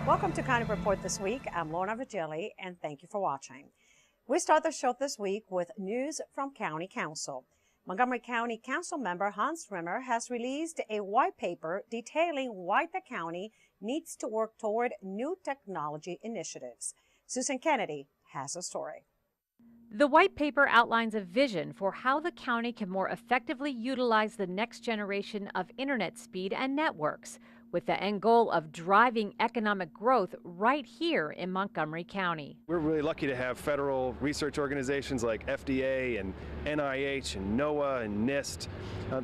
Welcome to County Report this week. I'm Lorna Vigili, and thank you for watching. We start the show this week with news from County Council. Montgomery County Council member Hans Rimmer has released a white paper detailing why the county needs to work toward new technology initiatives. Susan Kennedy has a story. The white paper outlines a vision for how the county can more effectively utilize the next generation of internet speed and networks, with the end goal of driving economic growth right here in Montgomery County. We're really lucky to have federal research organizations like FDA and NIH and NOAA and NIST.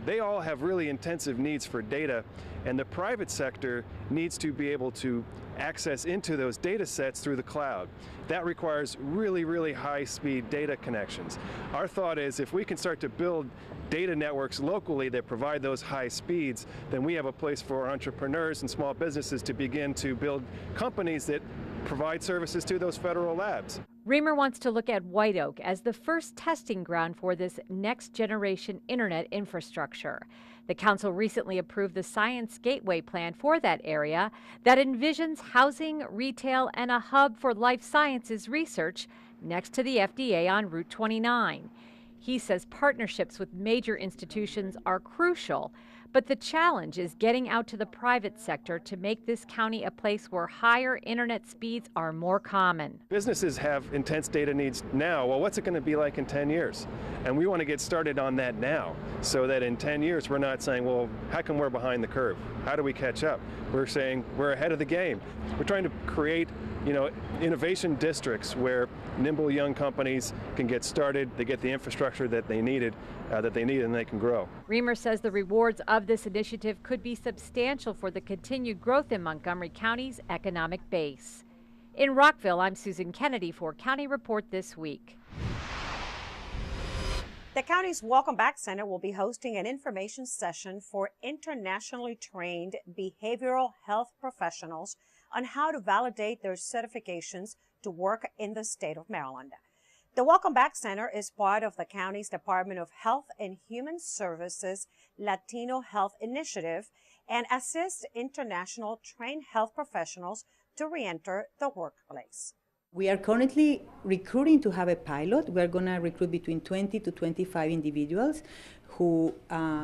They all have really intensive needs for data, and the private sector needs to be able to access into those data sets through the cloud. That requires really high-speed data connections. Our thought is if we can start to build data networks locally that provide those high speeds, then we have a place for entrepreneurs and small businesses to begin to build companies that provide services to those federal labs. Reamer wants to look at White Oak as the first testing ground for this next generation internet infrastructure. The council recently approved the Science Gateway plan for that area that envisions housing, retail, and a hub for life sciences research next to the FDA on Route 29. He says partnerships with major institutions are crucial, but the challenge is getting out to the private sector to make this county a place where higher internet speeds are more common. Businesses have intense data needs now. Well, what's it going to be like in 10 years? And we want to get started on that now so that in 10 years we're not saying, well, how come we're behind the curve? How do we catch up? We're saying we're ahead of the game. We're trying to create, innovation districts where nimble young companies can get started, they get the infrastructure that they need, and they can grow. Reamer says the rewards of this initiative could be substantial for the continued growth in Montgomery County's economic base. In Rockville, I'm Susan Kennedy for County Report This Week. The county's Welcome Back Center will be hosting an information session for internationally trained behavioral health professionals on how to validate their certifications to work in the state of Maryland. The Welcome Back Center is part of the county's Department of Health and Human Services Latino Health Initiative and assists international trained health professionals to re-enter the workplace. We are currently recruiting to have a pilot. We're going to recruit between 20 to 25 individuals who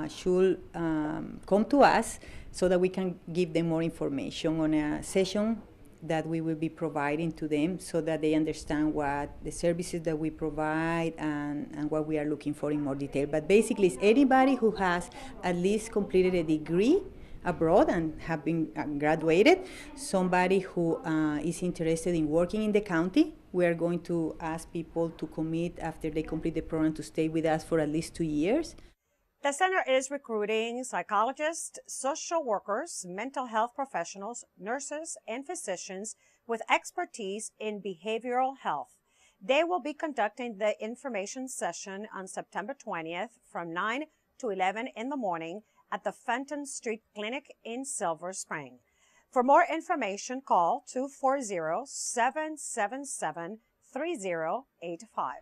should come to us so that we can give them more information on a session that we will be providing to them so that they understand what the services that we provide and what we are looking for in more detail. But basically, it's anybody who has at least completed a degree abroad and have been graduated, somebody who is interested in working in the county. We are going to ask people to commit after they complete the program to stay with us for at least 2 years. The center is recruiting psychologists, social workers, mental health professionals, nurses, and physicians with expertise in behavioral health. They will be conducting the information session on September 20th from 9 to 11 in the morning at the Fenton Street Clinic in Silver Spring. For more information, call 240-777-3085.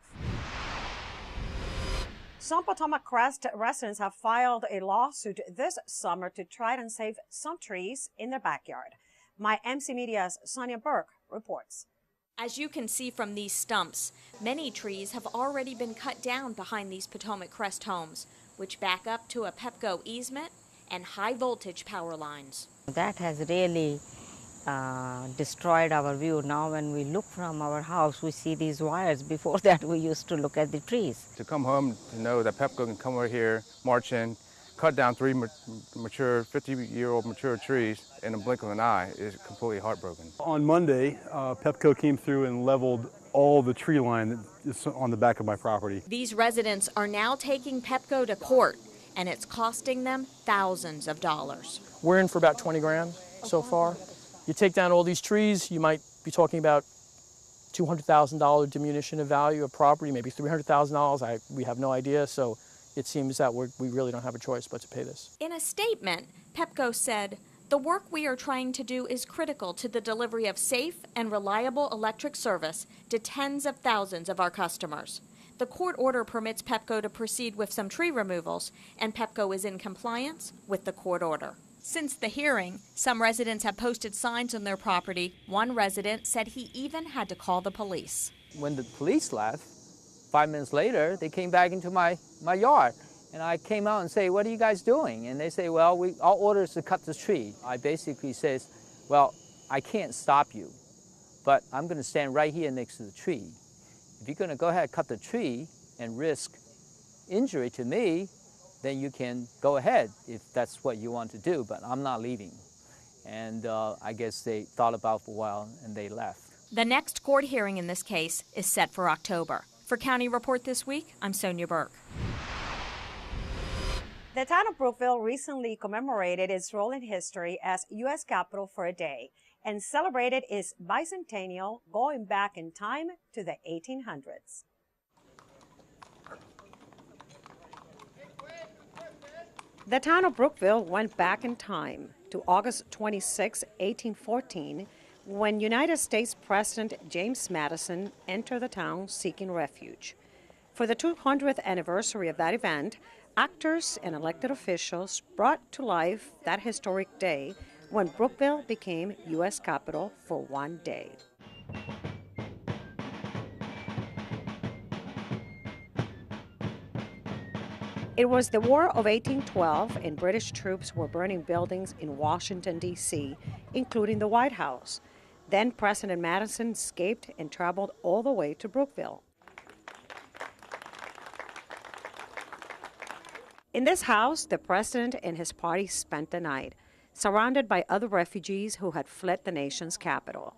Some Potomac Crest residents have filed a lawsuit this summer to try and save some trees in their backyard. My MC Media's Sonia Burke reports. As you can see from these stumps, many trees have already been cut down behind these Potomac Crest homes, which back up to a Pepco easement and high voltage power lines. That has really destroyed our view. Now when we look from our house, we see these wires. Before that, we used to look at the trees. To come home to know that Pepco can come over here, march in, cut down 3 mature, 50-year-old mature trees in a blink of an eye is completely heartbroken. On Monday, Pepco came through and leveled all the tree line that is on the back of my property. These residents are now taking Pepco to court, and it's costing them thousands of dollars. We're in for about 20 grand so far. You take down all these trees, you might be talking about $200,000 diminution of value of property, maybe $300,000. We have no idea, so it seems that we really don't have a choice but to pay this. In a statement, Pepco said, "The work we are trying to do is critical to the delivery of safe and reliable electric service to tens of thousands of our customers. The court order permits Pepco to proceed with some tree removals, and Pepco is in compliance with the court order." Since the hearing, some residents have posted signs on their property. One resident said he even had to call the police. When the police left, 5 minutes later, they came back into my yard. And I came out and say, "What are you guys doing?" And they say, "Well, our order is to cut this tree." I basically says, "Well, I can't stop you, but I'm going to stand right here next to the tree. If you're going to go ahead and cut the tree and risk injury to me, then you can go ahead if that's what you want to do, but I'm not leaving." And I guess they thought about it for a while and they left. The next court hearing in this case is set for October. For County Report This Week, I'm Sonia Burke. The town of Brookville recently commemorated its role in history as U.S. Capitol for a day and celebrated its bicentennial going back in time to the 1800s. The town of Brookville went back in time to August 26, 1814, when United States President James Madison entered the town seeking refuge. For the 200th anniversary of that event, actors and elected officials brought to life that historic day when Brookville became U.S. Capitol for one day. It was the War of 1812, and British troops were burning buildings in Washington, D.C., including the White House. Then President Madison escaped and traveled all the way to Brookville. In this house, the president and his party spent the night, surrounded by other refugees who had fled the nation's capital.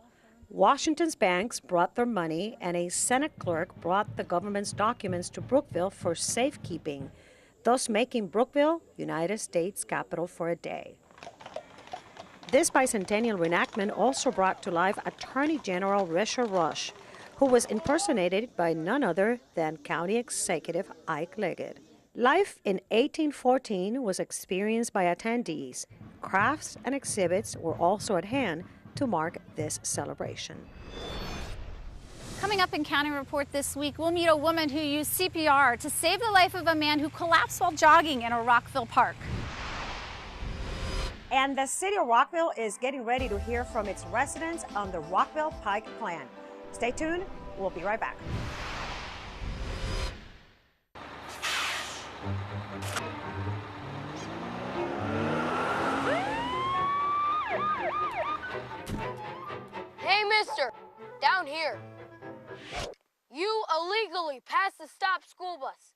Washington's banks brought their money, and a Senate clerk brought the government's documents to Brookville for safekeeping, thus making Brookville United States Capitol for a day. This bicentennial reenactment also brought to life Attorney General Richard Rush, who was impersonated by none other than County Executive Ike Leggett. Life in 1814 was experienced by attendees. Crafts and exhibits were also at hand to mark this celebration. Coming up in County Report this week, we'll meet a woman who used CPR to save the life of a man who collapsed while jogging in a Rockville park. And the city of Rockville is getting ready to hear from its residents on the Rockville Pike Plan. Stay tuned, we'll be right back. Hey, mister, down here. You illegally passed the stop school bus.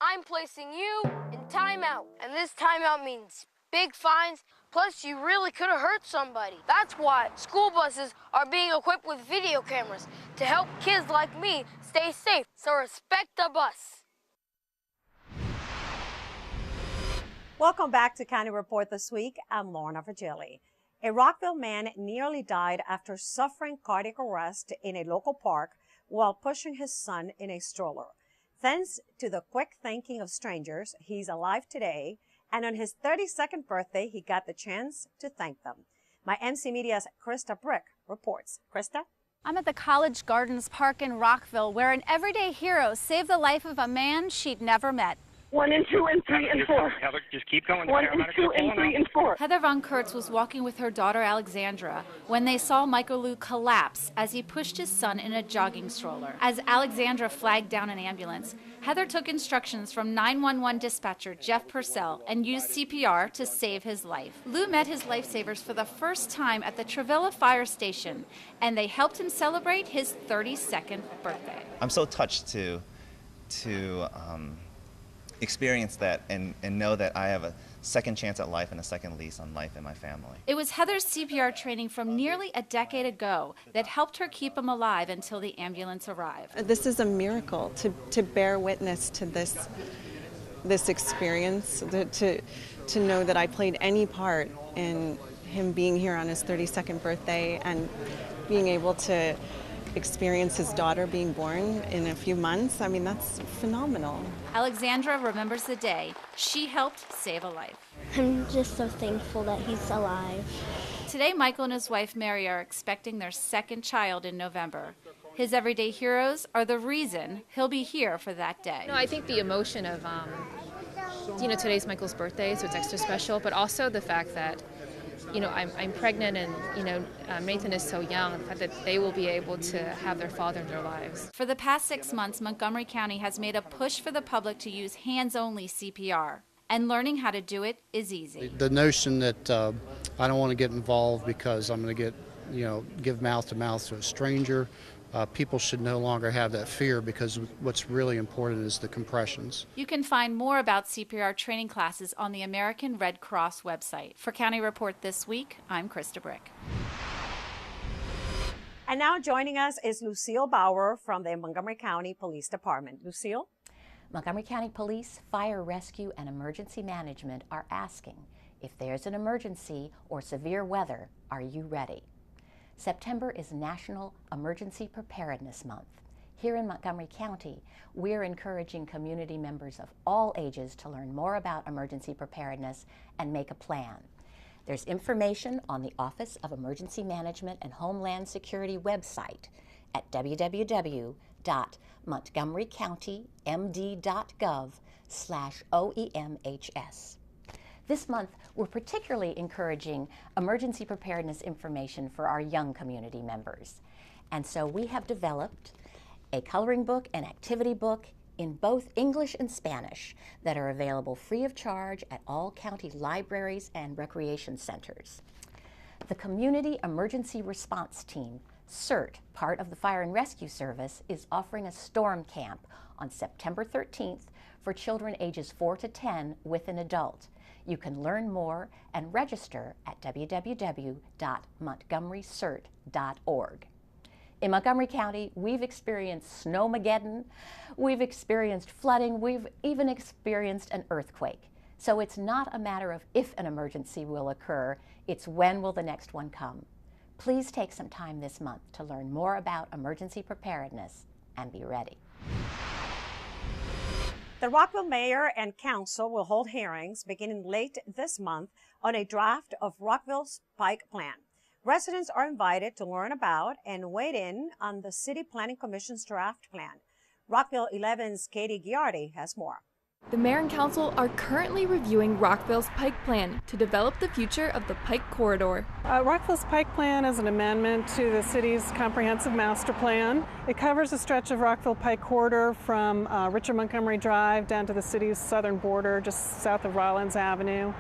I'm placing you in timeout, and this timeout means big fines, plus you really could have hurt somebody. That's why school buses are being equipped with video cameras to help kids like me stay safe, so respect the bus. Welcome back to County Report This Week. I'm Lorna Virgili. A Rockville man nearly died after suffering cardiac arrest in a local park while pushing his son in a stroller. Thanks to the quick thinking of strangers, he's alive today, and on his 32nd birthday, he got the chance to thank them. My MC Media's Krista Brick reports. Krista? I'm at the College Gardens Park in Rockville, where an everyday hero saved the life of a man she'd never met. 1 and 2 and 3 and 4. Heather, just keep going. 1 and 2 and 3 and 4. Heather Von Kurtz was walking with her daughter Alexandra when they saw Michael Lou collapse as he pushed his son in a jogging stroller. As Alexandra flagged down an ambulance, Heather took instructions from 911 dispatcher Jeff Purcell and used CPR to save his life. Lou met his lifesavers for the first time at the Travilla Fire Station, and they helped him celebrate his 32nd birthday. I'm so touched to experience that and know that I have a second chance at life and a second lease on life in my family. It was Heather's CPR training from nearly a decade ago that helped her keep him alive until the ambulance arrived. This is a miracle to bear witness to this experience, to know that I played any part in him being here on his 32nd birthday and being able to experience his daughter being born in a few months. I mean, that's phenomenal. Alexandra remembers the day she helped save a life. I'm just so thankful that he's alive. Today, Michael and his wife Mary are expecting their second child in November. His everyday heroes are the reason he'll be here for that day. No, I think the emotion of, today's Michael's birthday, so it's extra special, but also the fact that I'm pregnant and, Nathan is so young, the fact that they will be able to have their father in their lives. For the past 6 months, Montgomery County has made a push for the public to use hands-only CPR. And learning how to do it is easy. The notion that I don't want to get involved because I'm going to get, give mouth to mouth to a stranger, people should no longer have that fear, because what's really important is the compressions. You can find more about CPR training classes on the American Red Cross website. For County Report This Week, I'm Krista Brick. And now joining us is Lucille Bauer from the Montgomery County Police Department. Lucille? Montgomery County Police, Fire Rescue, and Emergency Management are asking, if there's an emergency or severe weather, are you ready? September is National Emergency Preparedness Month. Here in Montgomery County, we're encouraging community members of all ages to learn more about emergency preparedness and make a plan. There's information on the Office of Emergency Management and Homeland Security website at www.montgomerycountymd.gov/OEMHS. This month, we're particularly encouraging emergency preparedness information for our young community members. And so we have developed a coloring book and activity book in both English and Spanish that are available free of charge at all county libraries and recreation centers. The Community Emergency Response Team, CERT, part of the Fire and Rescue Service, is offering a storm camp on September 13th for children ages 4 to 10 with an adult. You can learn more and register at www.montgomerycert.org. In Montgomery County, we've experienced snowmageddon, we've experienced flooding, we've even experienced an earthquake. So it's not a matter of if an emergency will occur, it's when will the next one come. Please take some time this month to learn more about emergency preparedness and be ready. The Rockville Mayor and Council will hold hearings beginning late this month on a draft of Rockville's Pike Plan. Residents are invited to learn about and weigh in on the City Planning Commission's draft plan. Rockville 11's Katie Giardi has more. The Mayor and Council are currently reviewing Rockville's Pike Plan to develop the future of the Pike Corridor. Rockville's Pike Plan is an amendment to the city's comprehensive master plan. It covers a stretch of Rockville Pike Corridor from Richard Montgomery Drive down to the city's southern border, just south of Rollins Avenue.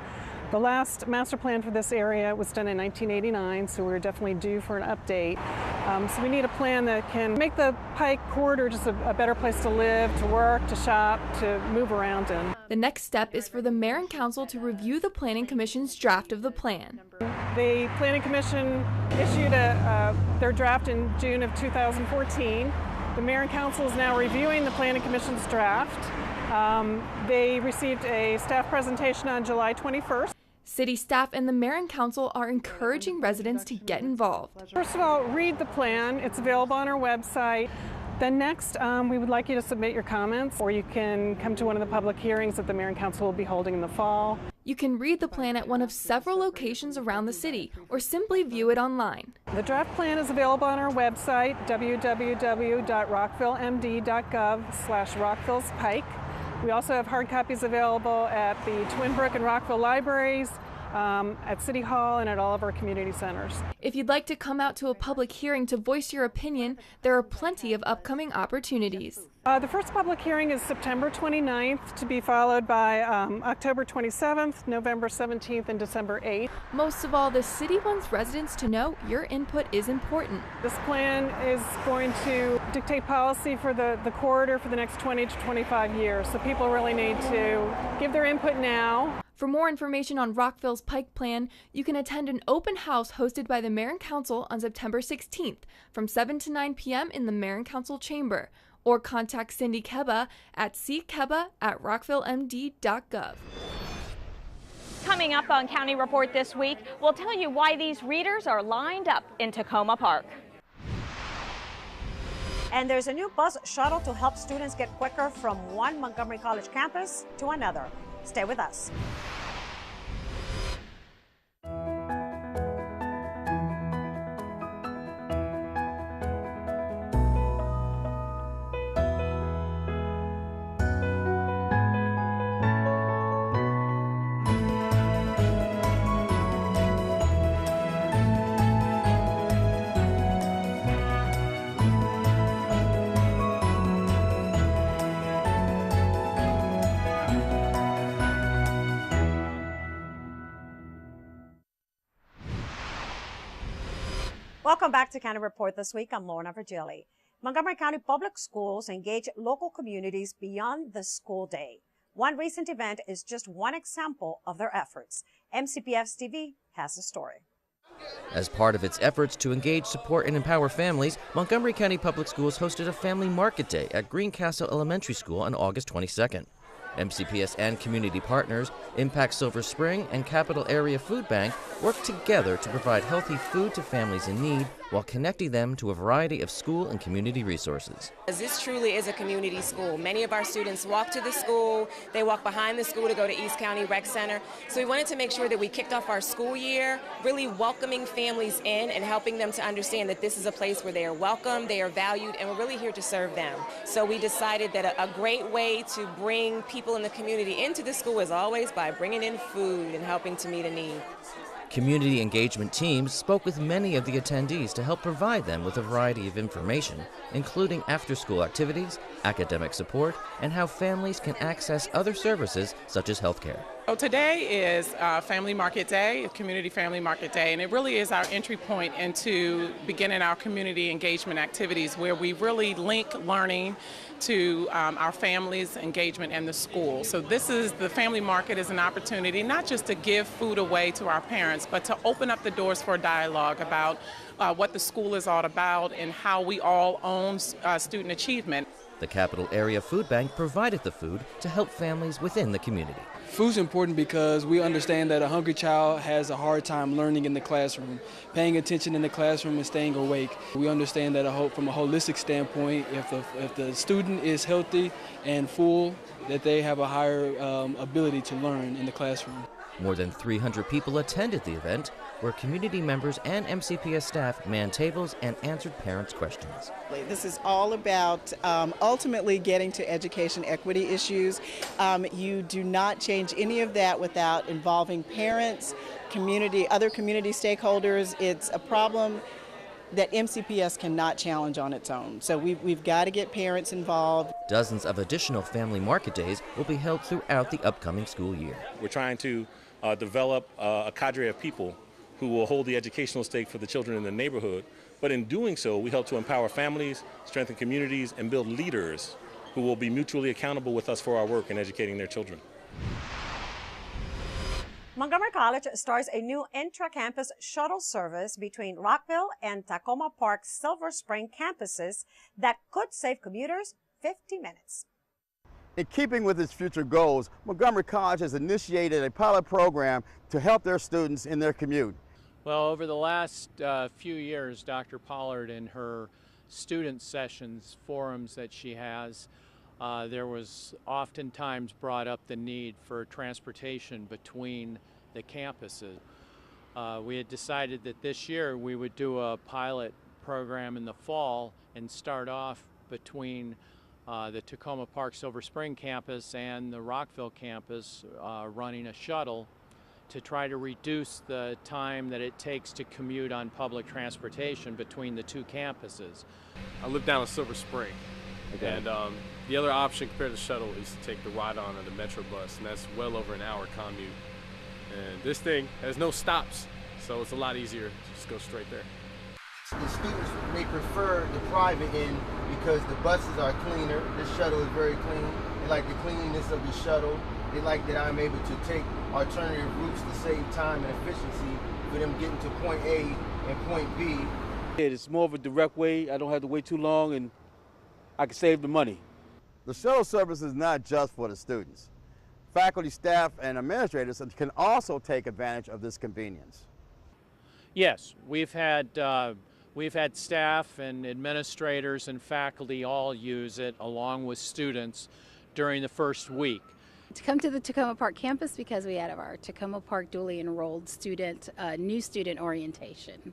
The last master plan for this area was done in 1989, so we're definitely due for an update. So we need a plan that can make the Pike Corridor just a better place to live, to work, to shop, to move around in. The next step is for the Mayor and Council to review the Planning Commission's draft of the plan. The Planning Commission issued their draft in June of 2014. The Mayor and Council is now reviewing the Planning Commission's draft. They received a staff presentation on July 21st. City staff and the Mayor and Council are encouraging residents to get involved. First of all, read the plan. It's available on our website. Then next, we would like you to submit your comments, or you can come to one of the public hearings that the Mayor and Council will be holding in the fall. You can read the plan at one of several locations around the city, or simply view it online. The draft plan is available on our website, www.rockvillemd.gov/rockvillespike. We also have hard copies available at the Twin Brook and Rockville libraries, at City Hall, and at all of our community centers. If you'd like to come out to a public hearing to voice your opinion, there are plenty of upcoming opportunities. The first public hearing is September 29th, to be followed by October 27th, November 17th, and December 8th. Most of all, the city wants residents to know your input is important. This plan is going to dictate policy for the corridor for the next 20 to 25 years, so people really need to give their input now. For more information on Rockville's Pike Plan, you can attend an open house hosted by the Mayor and Council on September 16th from 7 to 9 p.m. in the Mayor and Council chamber, or contact Cindy Keba at ckeba@rockvillemd.gov. Coming up on County Report this week, we'll tell you why these readers are lined up in Tacoma Park. And there's a new bus shuttle to help students get quicker from one Montgomery College campus to another. Stay with us. Welcome back to County Report This Week. I'm Lorna Virgili. Montgomery County Public Schools engage local communities beyond the school day. One recent event is just one example of their efforts. MCPS TV has the story. As part of its efforts to engage, support, and empower families, Montgomery County Public Schools hosted a family market day at Greencastle Elementary School on August 22nd. MCPS and community partners, Impact Silver Spring and Capital Area Food Bank worked together to provide healthy food to families in need while connecting them to a variety of school and community resources. This truly is a community school. Many of our students walk to the school, they walk behind the school to go to East County Rec Center. So we wanted to make sure that we kicked off our school year really welcoming families in and helping them to understand that this is a place where they are welcome, they are valued, and we're really here to serve them. So we decided that a great way to bring people in the community into the school is always by bringing in food and helping to meet a need. Community engagement teams spoke with many of the attendees to help provide them with a variety of information, including after-school activities, academic support, and how families can access other services such as health care. So today is Family Market Day, Community Family Market Day, and it really is our entry point into beginning our community engagement activities where we really link learning to our families' engagement and the school. So the Family Market is an opportunity not just to give food away to our parents, but to open up the doors for dialogue about what the school is all about and how we all own student achievement. The Capital Area Food Bank provided the food to help families within the community. Food's important because we understand that a hungry child has a hard time learning in the classroom, paying attention in the classroom and staying awake. We understand that from a holistic standpoint, if the student is healthy and full, that they have a higher ability to learn in the classroom. More than 300 people attended the event, where community members and MCPS staff manned tables and answered parents' questions. This is all about ultimately getting to education equity issues. You do not change any of that without involving parents, other community stakeholders. It's a problem that MCPS cannot challenge on its own. So we've got to get parents involved. Dozens of additional family market days will be held throughout the upcoming school year. We're trying to develop a cadre of people who will hold the educational stake for the children in the neighborhood. But in doing so, we help to empower families, strengthen communities, and build leaders who will be mutually accountable with us for our work in educating their children. Montgomery College starts a new intra-campus shuttle service between Rockville and Tacoma Park Silver Spring campuses that could save commuters 50 minutes. In keeping with its future goals, Montgomery College has initiated a pilot program to help their students in their commute. Well, over the last few years, Dr. Pollard, in her student sessions, forums that she has, there was oftentimes brought up the need for transportation between the campuses. We had decided that this year we would do a pilot program in the fall and start off between the Tacoma Park Silver Spring campus and the Rockville campus, running a shuttle to try to reduce the time that it takes to commute on public transportation between the two campuses. I live down in Silver Spring, and the other option compared to shuttle is to take the ride-on or the Metro bus, and that's well over an hour commute. And this thing has no stops, so it's a lot easier to just go straight there. The students may prefer the private end because the buses are cleaner. This shuttle is very clean. They like the cleanliness of the shuttle. They like that I'm able to take alternative routes to save time and efficiency for them getting to point A and point B. It's more of a direct way. I don't have to wait too long and I can save the money. The shuttle service is not just for the students. Faculty, staff, and administrators can also take advantage of this convenience. Yes, we've had staff and administrators and faculty all use it along with students during the first week. To come to the Tacoma Park campus because we had our Tacoma Park dually enrolled student, new student orientation.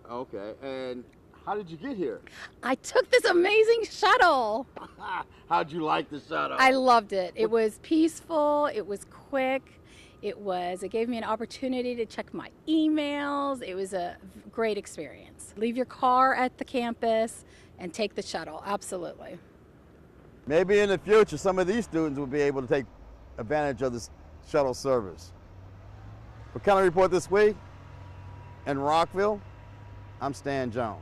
Okay, and how did you get here? I took this amazing shuttle. How'd you like the shuttle? I loved it. It was peaceful, it was quick. It gave me an opportunity to check my emails. It was a great experience. Leave your car at the campus and take the shuttle, absolutely. Maybe in the future, some of these students will be able to take advantage of this shuttle service. For County Report This Week, in Rockville, I'm Stan Jones.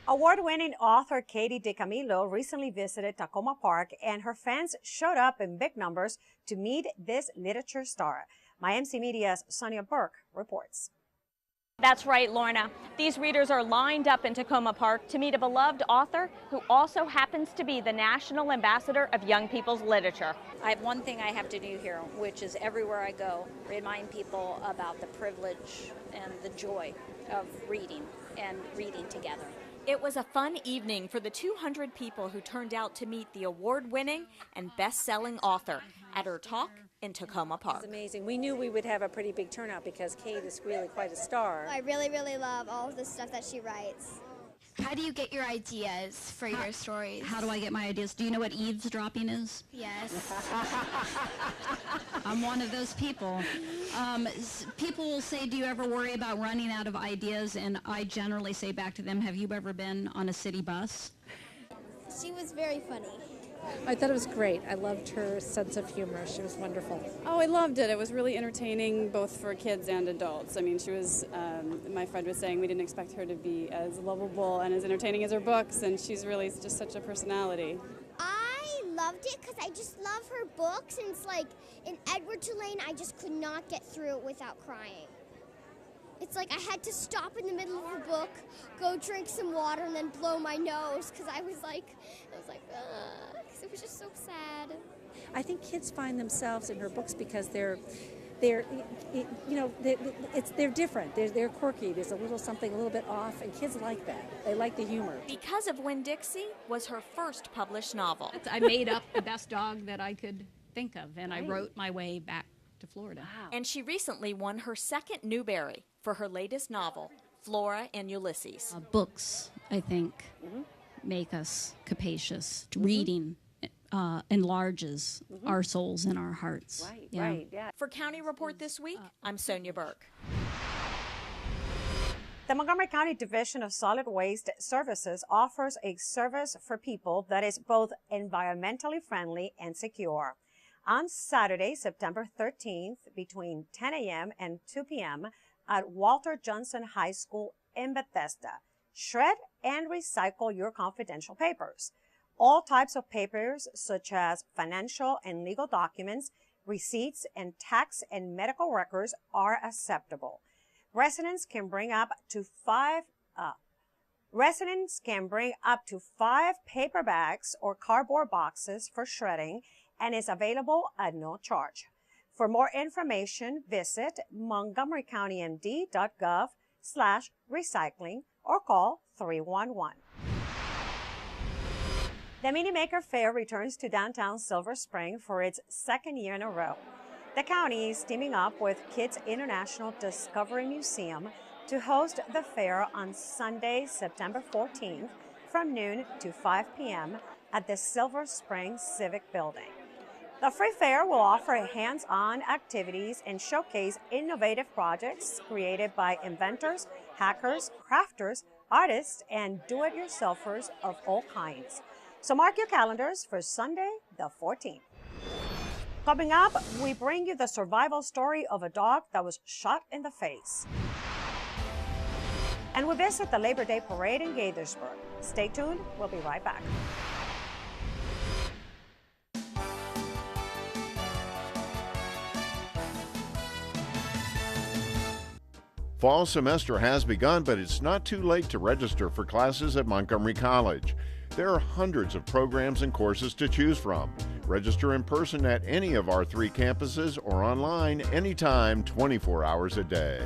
Award-winning author Katie DeCamillo recently visited Tacoma Park, and her fans showed up in big numbers to meet this literature star. My MC Media's Sonia Burke reports. That's right, Lorna. These readers are lined up in Tacoma Park to meet a beloved author who also happens to be the National Ambassador of Young People's Literature. I have one thing I have to do here, which is everywhere I go, remind people about the privilege and the joy of reading and reading together. It was a fun evening for the 200 people who turned out to meet the award-winning and best-selling author at her talk in Tacoma Park. It's amazing. We knew we would have a pretty big turnout because Kate is really quite a star. I really, really love all of the stuff that she writes. How do you get your ideas for your stories? How do I get my ideas? Do you know what eavesdropping is? Yes. I'm one of those people. People will say, do you ever worry about running out of ideas? And I generally say back to them, have you ever been on a city bus? She was very funny. I thought it was great. I loved her sense of humor. She was wonderful. Oh, I loved it. It was really entertaining both for kids and adults. I mean, she was, my friend was saying we didn't expect her to be as lovable and as entertaining as her books, and she's really just such a personality. I loved it because I just love her books, and it's like in Edward Tulane, I just could not get through it without crying. It's like I had to stop in the middle of the book, go drink some water, and then blow my nose because I was like, because it was just so sad. I think kids find themselves in her books because they're different. They're quirky. There's a little something a little bit off, and kids like that. They like the humor. Because of Winn-Dixie was her first published novel. I made up the best dog that I could think of, and I wrote my way back to Florida. Wow. And she recently won her second Newbery for her latest novel, Flora and Ulysses. Books, I think, make us capacious. Reading enlarges our souls and our hearts. Right, right, yeah. For County Report this week, I'm Sonia Burke. The Montgomery County Division of Solid Waste Services offers a service for people that is both environmentally friendly and secure. On Saturday, September 13th, between 10 a.m. and 2 p.m. at Walter Johnson High School in Bethesda, shred and recycle your confidential papers. All types of papers, such as financial and legal documents, receipts, and tax and medical records, are acceptable. Residents can bring up to five paper bags or cardboard boxes for shredding, and is available at no charge. For more information, visit montgomerycountymd.gov/recycling or call 311. The Mini Maker Fair returns to downtown Silver Spring for its second year in a row. The county is teaming up with Kids International Discovery Museum to host the fair on Sunday, September 14th from noon to 5 p.m. at the Silver Spring Civic Building. The free fair will offer hands-on activities and showcase innovative projects created by inventors, hackers, crafters, artists, and do-it-yourselfers of all kinds. So mark your calendars for Sunday, the 14th. Coming up, we bring you the survival story of a dog that was shot in the face. And we visit the Labor Day Parade in Gaithersburg. Stay tuned, we'll be right back. Fall semester has begun, but it's not too late to register for classes at Montgomery College. There are hundreds of programs and courses to choose from. Register in person at any of our 3 campuses or online anytime, 24 hours a day.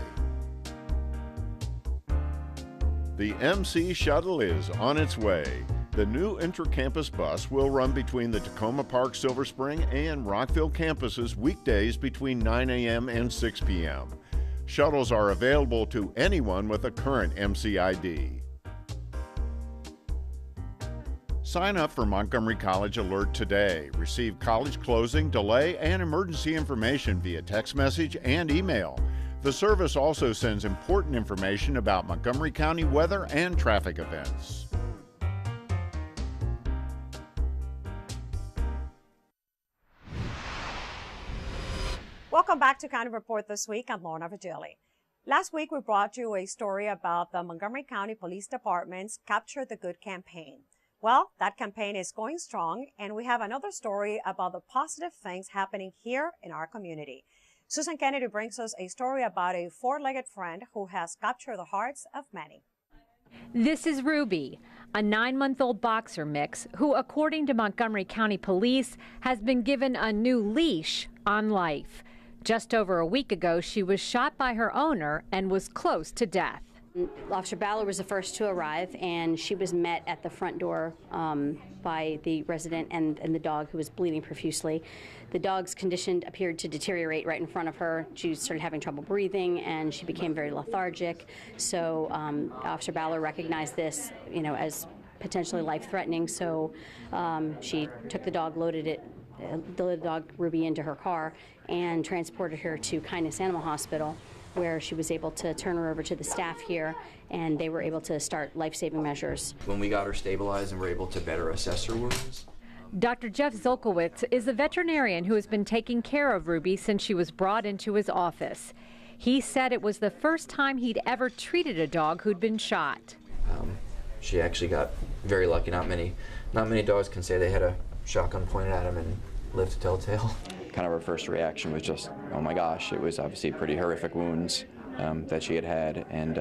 The MC Shuttle is on its way. The new inter-campus bus will run between the Tacoma Park, Silver Spring, and Rockville campuses weekdays between 9 a.m. and 6 p.m. Shuttles are available to anyone with a current MC ID. Sign up for Montgomery College Alert today. Receive college closing, delay, and emergency information via text message and email. The service also sends important information about Montgomery County weather and traffic events. Welcome back to County Report this week. I'm Lorna Vigili. Last week, we brought you a story about the Montgomery County Police Department's Capture the Good campaign. Well, that campaign is going strong, and we have another story about the positive things happening here in our community. Susan Kennedy brings us a story about a four-legged friend who has captured the hearts of many. This is Ruby, a 9-month-old boxer mix who, according to Montgomery County Police, has been given a new leash on life. Just over a week ago, she was shot by her owner and was close to death. Officer Baller was the first to arrive, and she was met at the front door by the resident and the dog, who was bleeding profusely. The dog's condition appeared to deteriorate right in front of her. She started having trouble breathing, and she became very lethargic. So Officer Baller recognized this, as potentially life-threatening. So she took the dog, loaded the dog Ruby into her car, and transported her to Kindness Animal Hospital, where she was able to turn her over to the staff here, and they were able to start life-saving measures. When we got her stabilized and were able to better assess her wounds. Dr. Jeff Zolkowitz is a veterinarian who has been taking care of Ruby since she was brought into his office. He said it was the first time he'd ever treated a dog who'd been shot. She actually got very lucky. Not many dogs can say they had a shotgun pointed at them and lived to tell the tale. Kind of her first reaction was just, oh my gosh. It was obviously pretty horrific wounds that she had, and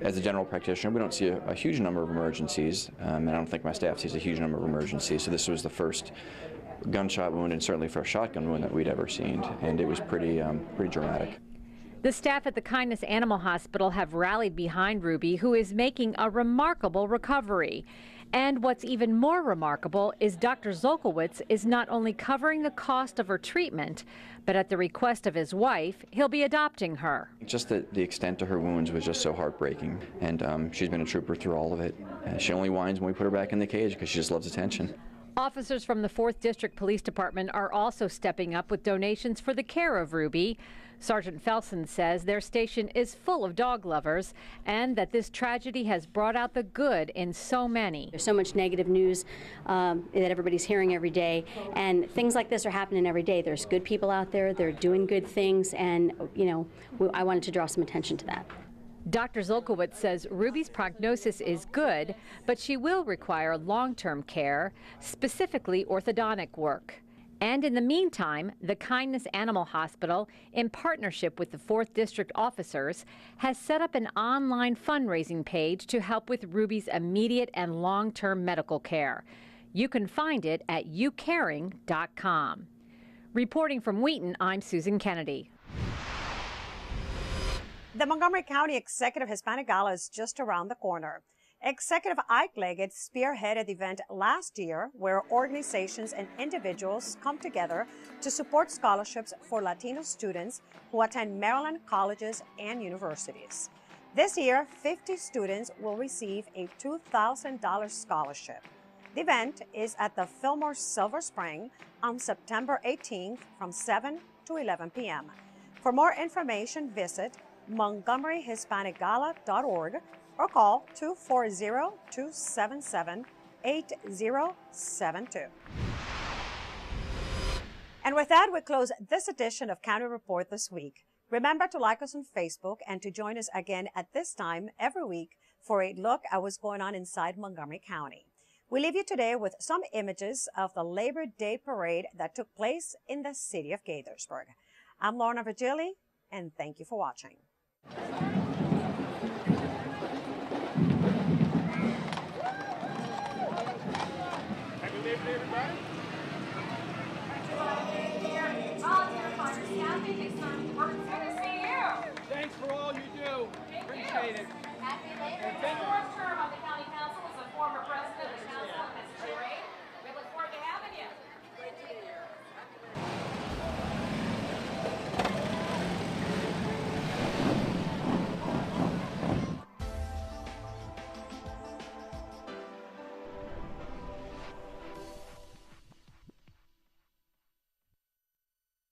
as a general practitioner, we don't see a huge number of emergencies, and I don't think my staff sees a huge number of emergencies, so this was the first gunshot wound and certainly first shotgun wound that we'd ever seen, and it was pretty dramatic. The staff at the Kindness Animal Hospital have rallied behind Ruby, who is making a remarkable recovery. And what's even more remarkable is Dr. Zolkowitz is not only covering the cost of her treatment, but at the request of his wife, he'll be adopting her. Just the extent to her wounds was just so heartbreaking, and she's been a trooper through all of it. She only whines when we put her back in the cage because she just loves attention. Officers from the 4th District Police Department are also stepping up with donations for the care of Ruby. Sergeant Felsen says their station is full of dog lovers and that this tragedy has brought out the good in so many. There's so much negative news that everybody's hearing every day, and things like this are happening every day. There's good people out there, they're doing good things, and I wanted to draw some attention to that. Dr. Zolkowitz says Ruby's prognosis is good, but she will require long-term care, specifically orthodontic work. And in the meantime, the Kindness Animal Hospital, in partnership with the 4th District officers, has set up an online fundraising page to help with Ruby's immediate and long-term medical care. You can find it at youcaring.com. Reporting from Wheaton, I'm Susan Kennedy. The Montgomery County Executive Hispanic Gala is just around the corner. Executive Ike Leggett spearheaded the event last year, where organizations and individuals come together to support scholarships for Latino students who attend Maryland colleges and universities. This year, 50 students will receive a $2,000 scholarship. The event is at the Fillmore Silver Spring on September 18th from 7 to 11 p.m. For more information, visit montgomeryhispanicgala.org or call 240-277-8072. And with that, we close this edition of County Report this week. Remember to like us on Facebook and to join us again at this time every week for a look at what's going on inside Montgomery County. We leave you today with some images of the Labor Day parade that took place in the city of Gaithersburg. I'm Lorna Virgili, and thank you for watching. Thanks for all you do. Appreciate it. Happy Labor Day. Fourth term on the council.